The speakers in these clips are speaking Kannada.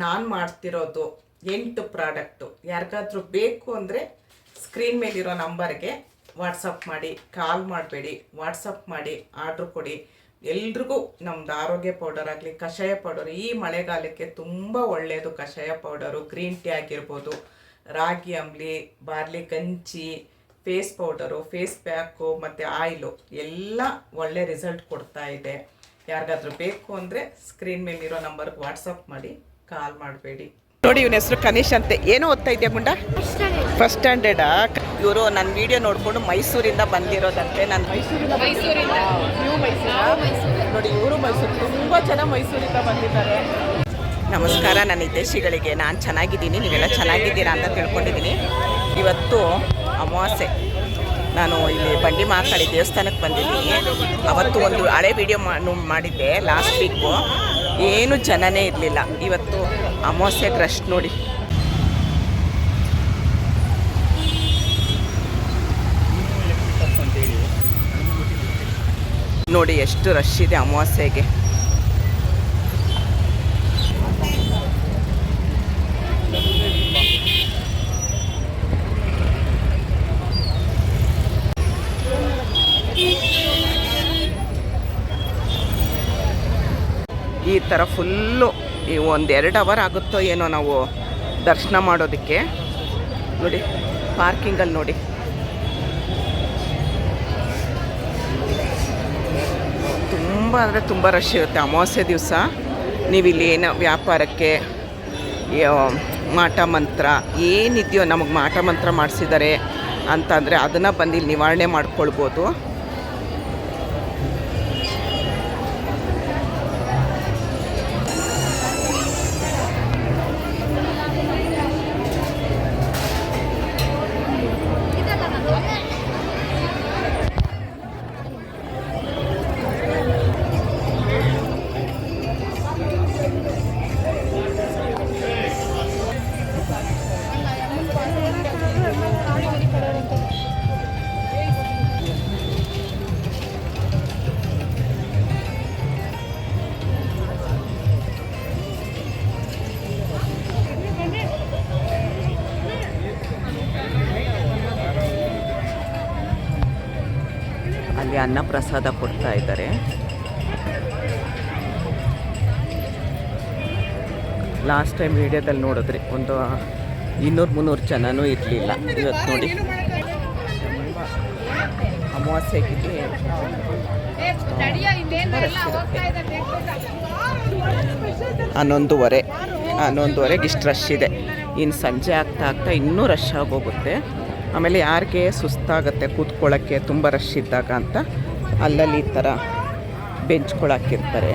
ನಾನು ಮಾಡ್ತಿರೋದು 8 ಪ್ರಾಡಕ್ಟು. ಯಾರಿಗಾದ್ರೂ ಬೇಕು ಅಂದರೆ ಸ್ಕ್ರೀನ್ ಮೇಲಿರೋ ನಂಬರ್ಗೆ ವಾಟ್ಸಪ್ ಮಾಡಿ, ಕಾಲ್ ಮಾಡಬೇಡಿ, ವಾಟ್ಸಪ್ ಮಾಡಿ ಆರ್ಡ್ರ್ ಕೊಡಿ. ಎಲ್ರಿಗೂ ನಮ್ಮದು ಆರೋಗ್ಯ ಪೌಡರ್ ಆಗಲಿ, ಕಷಾಯ ಪೌಡರ್ ಈ ಮಳೆಗಾಲಕ್ಕೆ ತುಂಬ ಒಳ್ಳೆಯದು. ಕಷಾಯ ಪೌಡರು, ಗ್ರೀನ್ ಟೀ ಆಗಿರ್ಬೋದು, ರಾಗಿ ಅಂಬ್ಲಿ, ಬಾರ್ಲಿ ಗಂಜಿ, ಫೇಸ್ ಪೌಡರು, ಫೇಸ್ ಪ್ಯಾಕು ಮತ್ತು ಆಯಿಲು ಎಲ್ಲ ಒಳ್ಳೆ ರಿಸಲ್ಟ್ ಕೊಡ್ತಾ ಇದೆ. ಯಾರಿಗಾದ್ರೂ ಬೇಕು ಅಂದರೆ ಸ್ಕ್ರೀನ್ ಮೇಲಿರೋ ನಂಬರ್ಗೆ ವಾಟ್ಸಪ್ ಮಾಡಿ, ಕಾಲ್ ಮಾಡಬೇಡಿ. ನೋಡಿ, ಇವನ ಹೆಸರು ಕನಿಷ್ ಅಂತೆ. ಏನೋ ಓದ್ತಾ ಇದೆಯಾ ಗುಂಡ? ಫಸ್ಟ್ ಸ್ಟ್ಯಾಂಡರ್ಡಾ? ಇವರು ನನ್ನ ವಿಡಿಯೋ ನೋಡಿಕೊಂಡು ಮೈಸೂರಿಂದ ಬಂದಿರೋದಂತೆ. ನಾನು ಮೈಸೂರಿಂದ ನೋಡಿ, ಇವರು ಮೈಸೂರು, ತುಂಬ ಜನ ಮೈಸೂರಿಂದ ಬಂದಿದ್ದಾರೆ. ನಮಸ್ಕಾರ ನನ್ನ ಹಿತೈಷಿಗಳಿಗೆ. ನಾನು ಚೆನ್ನಾಗಿದ್ದೀನಿ, ನೀವೆಲ್ಲ ಚೆನ್ನಾಗಿದ್ದೀರಾ ಅಂತ ತಿಳ್ಕೊಂಡಿದ್ದೀನಿ. ಇವತ್ತು ಅಮಾವಾಸ್ಯೆ. ನಾನು ಇಲ್ಲಿ ಬಂಡಿ ಮಹಾಕಾಳಿ ದೇವಸ್ಥಾನಕ್ಕೆ ಬಂದಿದ್ದೀನಿ. ಅವತ್ತು ಒಂದು ಹಳೆ ವಿಡಿಯೋ ಮಾಡಿದ್ದೆ ಲಾಸ್ಟ್ ವೀಕು. ಏನು ಜನನೇ ಇರಲಿಲ್ಲ. ಇವತ್ತು ಅಮಾವಾಸ್ಯೆಗೆ ರಶ್ ನೋಡಿ. ನೋಡಿ ಎಷ್ಟು ರಶ್ ಇದೆ ಅಮಾವಾಸ್ಯೆಗೆ. ಈ ಥರ ಫುಲ್ಲು ಒಂದು 2 ಅವರ್ ಆಗುತ್ತೋ ಏನೋ ನಾವು ದರ್ಶನ ಮಾಡೋದಕ್ಕೆ. ನೋಡಿ ಪಾರ್ಕಿಂಗಲ್ಲಿ ನೋಡಿ, ತುಂಬ ಅಂದರೆ ತುಂಬ ರಶ್ ಇರುತ್ತೆ ಅಮಾವಾಸ್ಯೆ ದಿವಸ. ನೀವಿಲ್ಲಿ ಏನೋ ವ್ಯಾಪಾರಕ್ಕೆ ಮಾಟ ಮಂತ್ರ ಏನಿದೆಯೋ, ನಮಗೆ ಮಾಟ ಮಂತ್ರ ಮಾಡಿಸಿದ್ದಾರೆ ಅಂತಂದರೆ ಅದನ್ನು ಬಂದು ಇಲ್ಲಿ ನಿವಾರಣೆ ಮಾಡ್ಕೊಳ್ಬೋದು. ಅಲ್ಲಿ ಅನ್ನ ಪ್ರಸಾದ ಕೊಡ್ತಾ ಇದ್ದಾರೆ. ಲಾಸ್ಟ್ ಟೈಮ್ ವಿಡಿಯೋದಲ್ಲಿ ನೋಡಿದ್ರಿ ಒಂದು 200-300 ಜನನೂ ಇರಲಿಲ್ಲ. ಇವತ್ತು ನೋಡಿ ಅಮಾವಾಸ್ಯೆಗೆ 11:30 ಇಷ್ಟು ರಶ್ ಇದೆ. ಇನ್ನು ಸಂಜೆ ಆಗ್ತಾ ಇನ್ನೂ ರಶ್ ಆಗೋಗುತ್ತೆ. ಆಮೇಲೆ ಯಾರಿಗೆ ಸುಸ್ತಾಗುತ್ತೆ ಕೂತ್ಕೊಳ್ಳೋಕ್ಕೆ ತುಂಬ ರಶ್ ಇದ್ದಾಗ ಅಂತ ಅಲ್ಲಲ್ಲಿ ಈ ಥರ ಬೆಂಚ್ಕೊಳಕ್ಕಿರ್ತಾರೆ.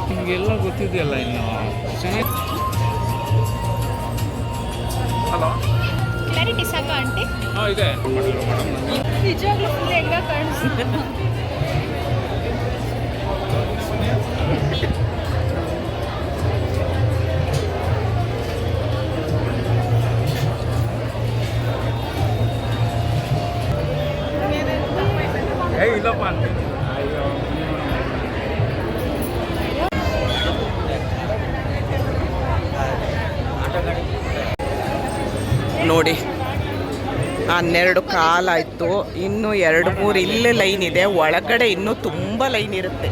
ನಿಮಗೆಲ್ಲ ಗೊತ್ತಿದೆಯಲ್ಲ ಇನ್ನು ಚೆನ್ನಾಗಿ. ಹಲೋ, ಕ್ಲಾರಿಟಿ ಸಾಕ ಆಂಟಿ? ಹಾಂ ಇದೆ. ನಿಜವಾಗ್ಲೂ ಫುಲ್ ಹೆಂಗ ಕಾಣಿಸ್ತಿದೆ. ನೋಡಿ 12 ಕಾಲಾಯಿತು. ಇನ್ನೂ 2-3 ಇಲ್ಲೇ ಲೈನ್ ಇದೆ. ಒಳಗಡೆ ಇನ್ನೂ ತುಂಬ ಲೈನ್ ಇರುತ್ತೆ.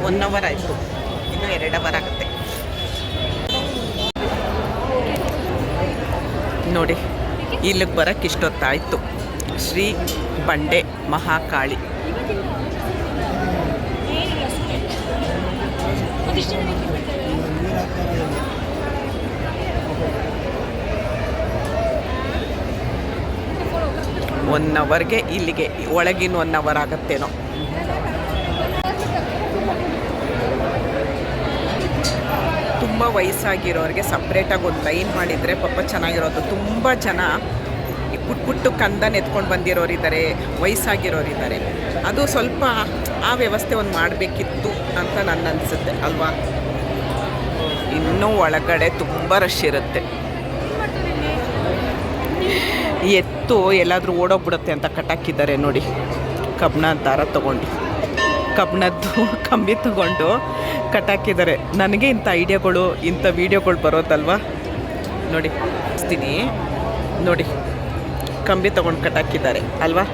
ಒನ್ ಅವರ್ ಆಯಿತು, ಇನ್ನೂ 2 ಅವರ್ ಆಗುತ್ತೆ. ನೋಡಿ ಇಲ್ಲಿಗೆ ಬರೋಕ್ಕೆ ಇಷ್ಟೊತ್ತಾಯಿತು. ಶ್ರೀ ಬಂಡೆ ಮಹಾಕಾಳಿ. ಒನ್ ಅವರ್ಗೆ ಇಲ್ಲಿಗೆ, ಒಳಗಿನ 1 ಅವರ್ ಆಗುತ್ತೇನೋ. ತುಂಬ ವಯಸ್ಸಾಗಿರೋರಿಗೆ ಸಪ್ರೇಟಾಗಿ ಒಂದು ಲೈನ್ ಮಾಡಿದರೆ ಪಾಪ ಚೆನ್ನಾಗಿರೋದು. ತುಂಬ ಜನ ಈ ಪುಟ್ಟು ಕಂದನ ಎತ್ಕೊಂಡು ಬಂದಿರೋರಿದ್ದಾರೆ, ವಯಸ್ಸಾಗಿರೋರಿದ್ದಾರೆ. ಅದು ಸ್ವಲ್ಪ ಆ ವ್ಯವಸ್ಥೆ ಒಂದು ಮಾಡಬೇಕಿತ್ತು ಅಂತ ನನ್ನ ಅನಿಸುತ್ತೆ ಅಲ್ವಾ. ಇನ್ನೂ ಒಳಗಡೆ ತುಂಬ ರಶ್ ಇರುತ್ತೆ. ಎತ್ತು ಎಲ್ಲಾದರೂ ಓಡೋಗ್ಬಿಡುತ್ತೆ ಅಂತ ಕಟ್ಟಾಕಿದ್ದಾರೆ ನೋಡಿ. ಕಬ್ಬಣ ದಾರ ತೊಗೊಂಡು, ಕಬ್ಬಣದ್ದು ಕಂಬಿ ತೊಗೊಂಡು ಕಟ್ಟಾಕಿದ್ದಾರೆ. ನನಗೆ ಇಂಥ ಐಡಿಯಾಗಳು, ಇಂಥ ವೀಡಿಯೋಗಳು ಬರೋದಲ್ವ ನೋಡಿ. ಇಸ್ತೀನಿ ನೋಡಿ, ಕಂಬಿ ತೊಗೊಂಡು ಕಟ್ಟಾಕಿದ್ದಾರೆ ಅಲ್ವಾ.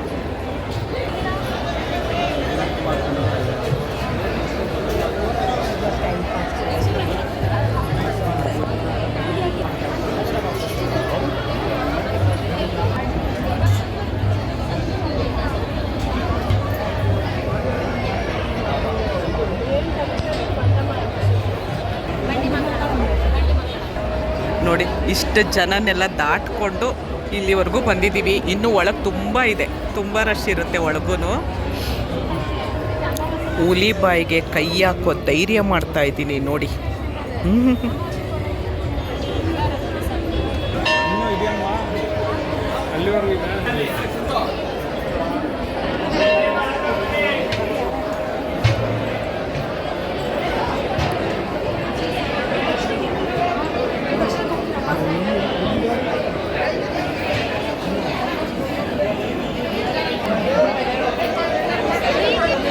ನೋಡಿ ಇಷ್ಟು ಜನನೆಲ್ಲ ದಾಟ್ಕೊಂಡು ಇಲ್ಲಿವರೆಗೂ ಬಂದಿದ್ದೀವಿ. ಇನ್ನೂ ಒಳಗೆ ತುಂಬ ಇದೆ, ತುಂಬ ರಶ್ ಇರುತ್ತೆ ಒಳಗೂ. ಹುಲಿ ಬಾಯಿಗೆ ಕೈ ಹಾಕೋ ಧೈರ್ಯ ಮಾಡ್ತಾ ಇದ್ದೀನಿ ನೋಡಿ.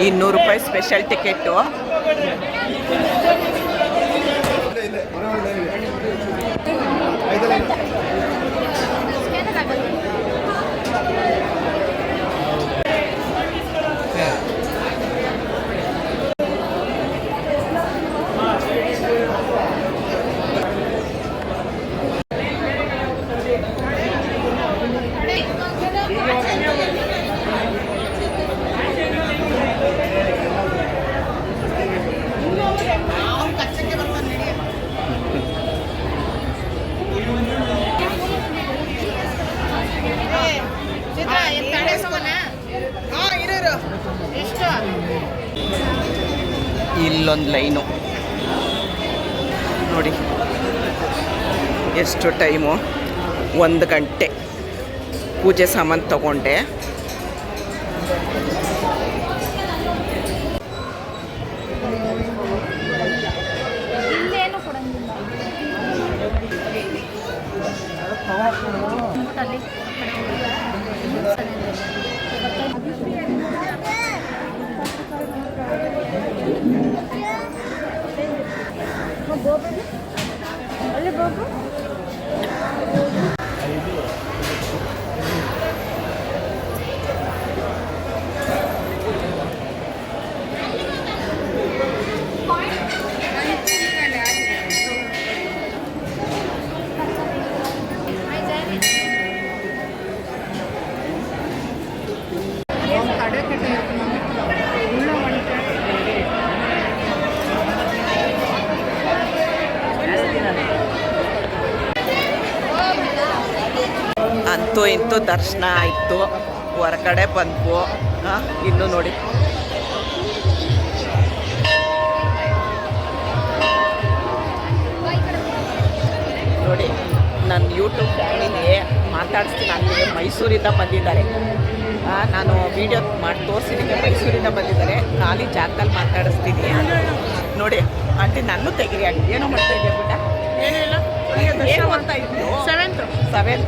₹200 ಸ್ಪೆಷಲ್ ಟಿಕೆಟು. ಇಲ್ಲೊಂದು ಲೈನು ನೋಡಿ. ಎಷ್ಟು ಟೈಮು? 1 ಗಂಟೆ. ಪೂಜೆ ಸಾಮಾನು ತಗೊಂಡೆ. ಇಲ್ಲೇನು ಕೊಡಂಗಿಲ್ಲ. ಅಂತೂ ಇಂತೂ ದರ್ಶನ ಆಯಿತು. ಹೊರಗಡೆ ಬಂದ್ವು. ಇನ್ನು ನೋಡಿ ನೋಡಿ ನನ್ನ ಯೂಟ್ಯೂಬ್ ಫ್ಯಾಮಿಲಿಗೆ ಮಾತಾಡಿಸ್ತೀನಿ. ಅಲ್ಲಿ ಮೈಸೂರಿಂದ ಬಂದಿದ್ದಾರೆ. ನಾನು ವೀಡಿಯೋ ಮಾಡಿ ತೋರಿಸಿದ್ದೀನಿ. ಮೈಸೂರಿಂದ ಬಂದಿದ್ದಾರೆ. ಖಾಲಿ ಜಾಗದಲ್ಲಿ ಮಾತಾಡಿಸ್ತೀನಿ ನೋಡಿ. ಆಂಟಿ ನನ್ನೂ ತೆಗಿರಿ ಆಂಟಿ. ಏನೋ ಮಾಡ್ತಾ ಇದೆಯಾ ಬಿಟ್ಟ? ಏನಿಲ್ಲ, ಏನು ಮಾಡ್ತಾ ಇದ್ದು? ಸೆವೆಂತ್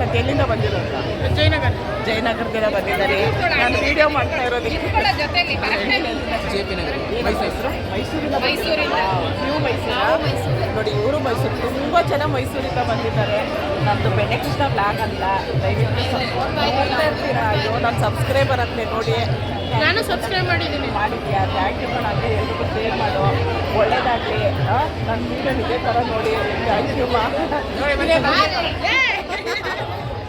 ಅಂತ. ಎಲ್ಲಿಂದ ಬಂದಿರೋದು? ಜಯನಗರದಿಂದ ಬಂದಿದ್ದಾರೆ. ನಾನು ವೀಡಿಯೋ ಮಾಡ್ತಾ ಇರೋದು ಮೈಸೂರಿಂದ. ನೀವು ಮೈಸೂರು ನೋಡಿ. ಇವರು ಮೈಸೂರು. ತುಂಬ ಜನ ಮೈಸೂರಿಂದ ಬಂದಿದ್ದಾರೆ. ನಮ್ಮದು ಬೆನಕೃಷ್ಣ ಬ್ಲಾಗ್ ಅಂತ. ದಯವಿಟ್ಟು ನೋಡ್ತಾ ಇರ್ತೀರಾ? ಅಯ್ಯೋ ನಾನು ಸಬ್ಸ್ಕ್ರೈಬರ್ ಅಂತೆ ನೋಡಿ. ನಾನು ಸಬ್ಸ್ಕ್ರೈಬ್ ಮಾಡಿದ್ಯಾ? ಥ್ಯಾಂಕ್ ಯು ಕಣ. ಅಂದರೆ ಎಲ್ರಿಗೂ ಶೇರ್ ಮಾಡು, ಒಳ್ಳೇದಾಗಲಿ. ನನ್ನ ವೀಡಿಯೋ ಇದೇ ಥರ ನೋಡಿ. ಥ್ಯಾಂಕ್ ಯು ಮಾ.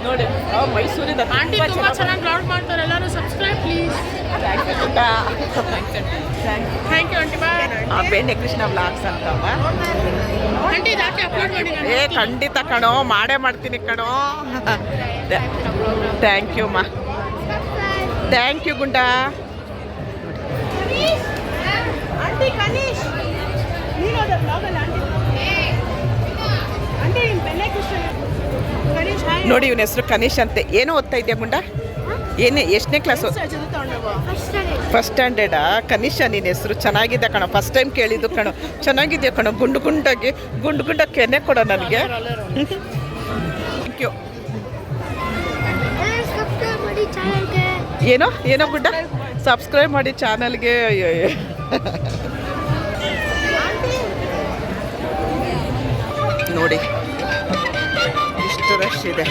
ನೋಡಿ ಮೈಸೂರಿಂದ ಆಂಟಿ ತುಂಬ ಚೆನ್ನಾಗಿ ಬ್ಲಾಗ್ ಮಾಡ್ತಾರೆ. ಎಲ್ಲರೂ ಸಬ್ಸ್ಕ್ರೈಬ್ ಪ್ಲೀಸ್. ಥ್ಯಾಂಕ್ ಯು ಪುಟ್ಟ. Thank you aunty. Bye. Benakrishna blogs ಅಂತಮ್ಮ. ಆಂಟಿ ಯಾಕೆ ಅಪ್ಲೋಡ್ ಮಾಡಿ? ಖಂಡಿತ ಕಣೋ, ಮಾಡೇ ಮಾಡ್ತೀನಿ ಕಣೋ. ಥ್ಯಾಂಕ್ ಯು ಮಾ. ಥ್ಯಾಂಕ್ ಯು ಗುಂಡ. ಆಂಟಿ ಕನೀಶ್ ನೀನು ಬ್ಲಾಗಲ್ಲ ಆಂಟಿ. ನೋಡಿ ಇವನ ಹೆಸರು ಕನಿಷ್ ಅಂತೆ. ಏನೋ ಓದ್ತಾ ಇದೆಯಾ ಗುಂಡ? ಏನೇ ಎಷ್ಟನೇ ಕ್ಲಾಸು? ಫಸ್ಟ್ ಸ್ಟ್ಯಾಂಡರ್ಡಾ? ಕನಿಷ ನಿನ್ನ ಹೆಸರು ಚೆನ್ನಾಗಿದೆ ಕಣೋ. ಫಸ್ಟ್ ಟೈಮ್ ಕೇಳಿದ್ದು ಕಣೋ. ಚೆನ್ನಾಗಿದೆಯಾ ಕಣೋ. ಗುಂಡು ಗುಂಡಾಗಿ ಕೆನೆ ಕೊಡೋ ನನಗೆ. Thank you. ಏನೋ ಗುಡ್ಡ? ಸಬ್ಸ್ಕ್ರೈಬ್ ಮಾಡಿ ಚಾನಲ್ಗೆ. ನೋಡಿ ಇಷ್ಟು ರಶ್ ಇದೆ.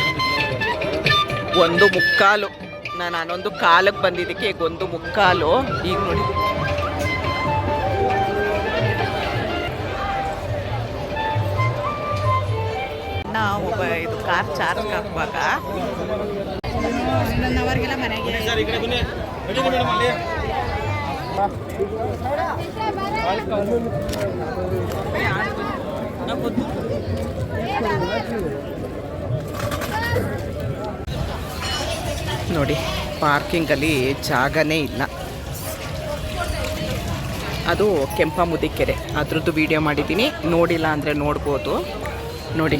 1:15. ನಾನು 11:15 ಬಂದಿದ್ದಕ್ಕೆ ಈಗ 1:15. ಈಗ ನೋಡಿ ನಾವು ಇದು ಕಾರ್ ಚಾರ್ಜ್ ಹಾಕುವಾಗ ಅವರಿಗೆಲ್ಲ ಮನೆಗೆ ನೋಡಿ ಪಾರ್ಕಿಂಗಲ್ಲಿ ಜಾಗನೇ ಇಲ್ಲ. ಅದು ಕೆಂಪಮುದಿ ಕೆರೆ, ಅದ್ರದ್ದು ವಿಡಿಯೋ ಮಾಡಿದ್ದೀನಿ, ನೋಡಿಲ್ಲ ಅಂದರೆ ನೋಡ್ಬೋದು. ನೋಡಿ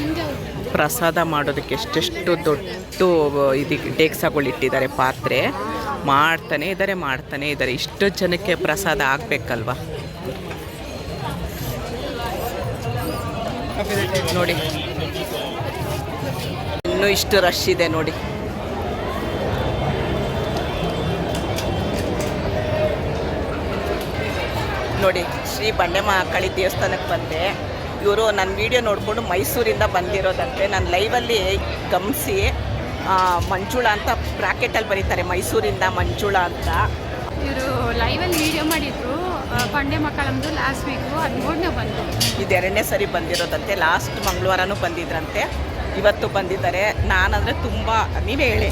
ಪ್ರಸಾದ ಮಾಡೋದಕ್ಕೆ ಎಷ್ಟೆಷ್ಟು ದೊಡ್ಡ ಇದು ಡೇಕ್ಸಗಳಿಟ್ಟಿದ್ದಾರೆ, ಪಾತ್ರೆ. ಮಾಡ್ತಾನೇ ಇದ್ದಾರೆ. ಇಷ್ಟು ಜನಕ್ಕೆ ಪ್ರಸಾದ ಆಗಬೇಕಲ್ವ. ನೋಡಿ ಇನ್ನೂ ಇಷ್ಟು ರಶ್ ಇದೆ ನೋಡಿ. ನೋಡಿ ಶ್ರೀ ಬಂಡೆ ಮಹಾಕಾಳಿ ದೇವಸ್ಥಾನಕ್ಕೆ ಬಂದೆ. ಇವರು ನನ್ನ ವಿಡಿಯೋ ನೋಡಿಕೊಂಡು ಮೈಸೂರಿಂದ ಬಂದಿರೋದಂತೆ. ನಾನು ಲೈವಲ್ಲಿ ಗಮನಿಸಿ ಮಂಜುಳಾ ಅಂತ ಬ್ರಾಕೆಟಲ್ಲಿ ಬರೀತಾರೆ, ಮೈಸೂರಿಂದ ಮಂಜುಳಾ ಅಂತ. ಇವರು ಲೈವಲ್ಲಿ ವಿಡಿಯೋ ಮಾಡಿದ್ರು ಬಂಡೆ ಮಕ್ಕಳಂದು ಲಾಸ್ಟ್ ವೀಕು, ಅದು ನೋಡಿ ಬಂದು. ಇದು 2ನೇ ಸರಿ ಬಂದಿರೋದಂತೆ. ಲಾಸ್ಟ್ ಮಂಗಳವಾರನೂ ಬಂದಿದ್ರಂತೆ, ಇವತ್ತು ಬಂದಿದ್ದಾರೆ. ನಾನಂದರೆ ತುಂಬ, ನೀವೇ ಹೇಳಿ.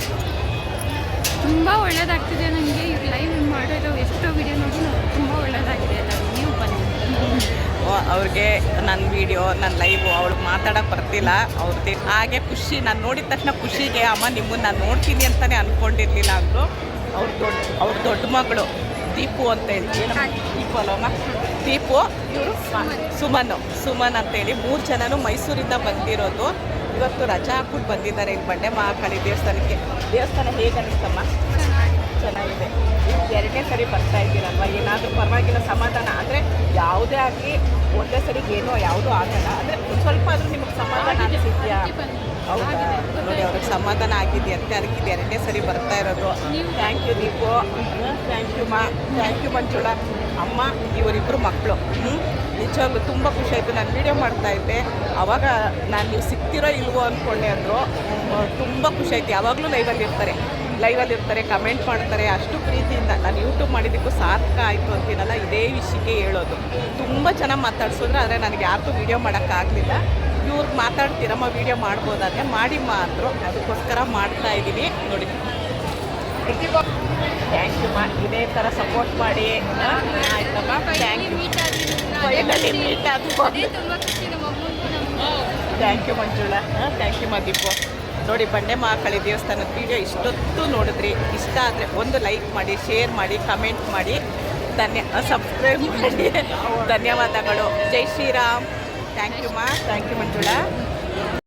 ತುಂಬ ಒಳ್ಳೇದಾಗ್ತಿದೆ ನನಗೆ ಇವ್ರು ಲೈವ್ ಮಾಡೋದು. ಎಷ್ಟೋ ವಿಡಿಯೋ ನೋಡಿ ತುಂಬ ಒಳ್ಳೇದಾಗಿದೆ. ನೀವು ಬನ್ನಿ. ಅವ್ರಿಗೆ ನನ್ನ ವಿಡಿಯೋ, ನನ್ನ ಲೈವು ಅವಳಿಗೆ ಮಾತಾಡೋಕ್ಕೆ ಬರ್ತಿಲ್ಲ ಅವ್ರದ್ದು. ಹಾಗೆ ಖುಷಿ, ನಾನು ನೋಡಿದ ತಕ್ಷಣ ಖುಷಿಗೆ ಅಮ್ಮ ನಿಮ್ಮನ್ನು ನಾನು ನೋಡ್ತೀನಿ ಅಂತಲೇ ಅಂದ್ಕೊಂಡಿರಲಿಲ್ಲ ಅಂದರು. ಅವ್ರ ದೊಡ್ಡ ಮಗಳು ದೀಪು ಅಂತೇಳಿ. ದೀಪು ಅಲ್ಲಮ್ಮ? ದೀಪು. ಇವರು ಸುಮನ್ ಅಂತೇಳಿ 3 ಜನನು ಮೈಸೂರಿಂದ ಬಂದಿರೋದು. ಇವತ್ತು ರಜಾ ಹಾಕ್ಬಿಟ್ಟು ಬಂದಿದ್ದಾರೆ ಇಲ್ಲಿ ಬಂಡೆ ಮಹಾಕಾಳಿ ದೇವಸ್ಥಾನಕ್ಕೆ. ದೇವಸ್ಥಾನ ಹೇಗೆ ಅನಿಸ್ತಮ್ಮ? ಚೆನ್ನಾಗಿದೆ. 2ನೇ ಸರಿ ಬರ್ತಾ ಇದ್ದೀರಲ್ವ, ಏನಾದರೂ ಪರವಾಗಿಲ್ಲ, ಸಮಾಧಾನ. ಅಂದರೆ ಯಾವುದೇ ಆಗಲಿ ಒಂದೇ ಸರಿಗೆ ಏನೋ ಯಾವುದೂ ಆಗಲ್ಲ, ಅಂದರೆ ಸ್ವಲ್ಪ ಆದರೂ ನಿಮಗೆ ಸಮಾಧಾನ ಅನಿಸಿದ್ಯಾ? ಹೌದಾ? ನೋಡಿ ಅವ್ರಿಗೆ ಸಮಾಧಾನ ಆಗಿದೆಯಂತೆ, ಅದಕ್ಕೆ 2ನೇ ಸರಿ ಬರ್ತಾ ಇರೋದು. Thank you Deepu, thank you Manjula. ಅಮ್ಮ ಇವರಿಬ್ಬರು ಮಕ್ಕಳು. ನಿಜವಾಗ್ಲೂ ತುಂಬ ಖುಷಿ ಆಯಿತು. ನಾನು ವೀಡಿಯೋ ಮಾಡ್ತಾಯಿದ್ದೆ, ಆವಾಗ ನಾನು ನೀವು ಸಿಗ್ತಿರೋ ಇಲ್ವೋ ಅಂದ್ಕೊಂಡೆ ಅಂದರು. ತುಂಬ ಖುಷಿ ಆಯಿತು. ಯಾವಾಗಲೂ ಲೈವಲ್ಲಿ ಇರ್ತಾರೆ, ಕಮೆಂಟ್ ಮಾಡ್ತಾರೆ. ಅಷ್ಟು ಪ್ರೀತಿಯಿಂದ ನಾನು ಯೂಟ್ಯೂಬ್ ಮಾಡಿದ್ದಕ್ಕೂ ಸಾರ್ಥಕ ಆಯಿತು ಅಂತೀನಲ್ಲ, ಇದೇ ವಿಷಯಕ್ಕೆ ಹೇಳೋದು. ತುಂಬ ಚೆನ್ನಾಗಿ ಮಾತಾಡ್ಸಿದ್ರೆ, ಆದರೆ ನನಗೆ ಯಾರಿಗೂ ವೀಡಿಯೋ ಮಾಡೋಕ್ಕಾಗಲಿಲ್ಲ. ಇವ್ರಿಗೆ ಮಾತಾಡ್ತೀರಮ್ಮ ವೀಡಿಯೋ ಮಾಡ್ಬೋದಾದ್ರೆ ಮಾಡಿಮ್ಮ ಅಂದರು, ಅದಕ್ಕೋಸ್ಕರ ಮಾಡ್ತಾಯಿದ್ದೀನಿ. ನೋಡಿ ಥ್ಯಾಂಕ್ ಯು ಇದೇ ಥರ ಸಪೋರ್ಟ್ ಮಾಡಿ. ಆಯ್ತಮ್ಮ, ಥ್ಯಾಂಕ್ ಯು. ಮೀಟ್ ಆದ thank you Manjula. Thank you Deepu. ನೋಡಿ ಬಂಡೆ ಮಹಾಕಾಳಿ ದೇವಸ್ಥಾನದ ವಿಡಿಯೋ ಇಷ್ಟೊತ್ತು ನೋಡಿದ್ರಿ. ಇಷ್ಟ ಆದರೆ ಒಂದು ಲೈಕ್ ಮಾಡಿ, ಶೇರ್ ಮಾಡಿ, ಕಮೆಂಟ್ ಮಾಡಿ, ಸಬ್ಸ್ಕ್ರೈಬ್ ಮಾಡಿ. ಧನ್ಯವಾದಗಳು. ಜೈ ಶ್ರೀರಾಮ್. Thank you Manjula.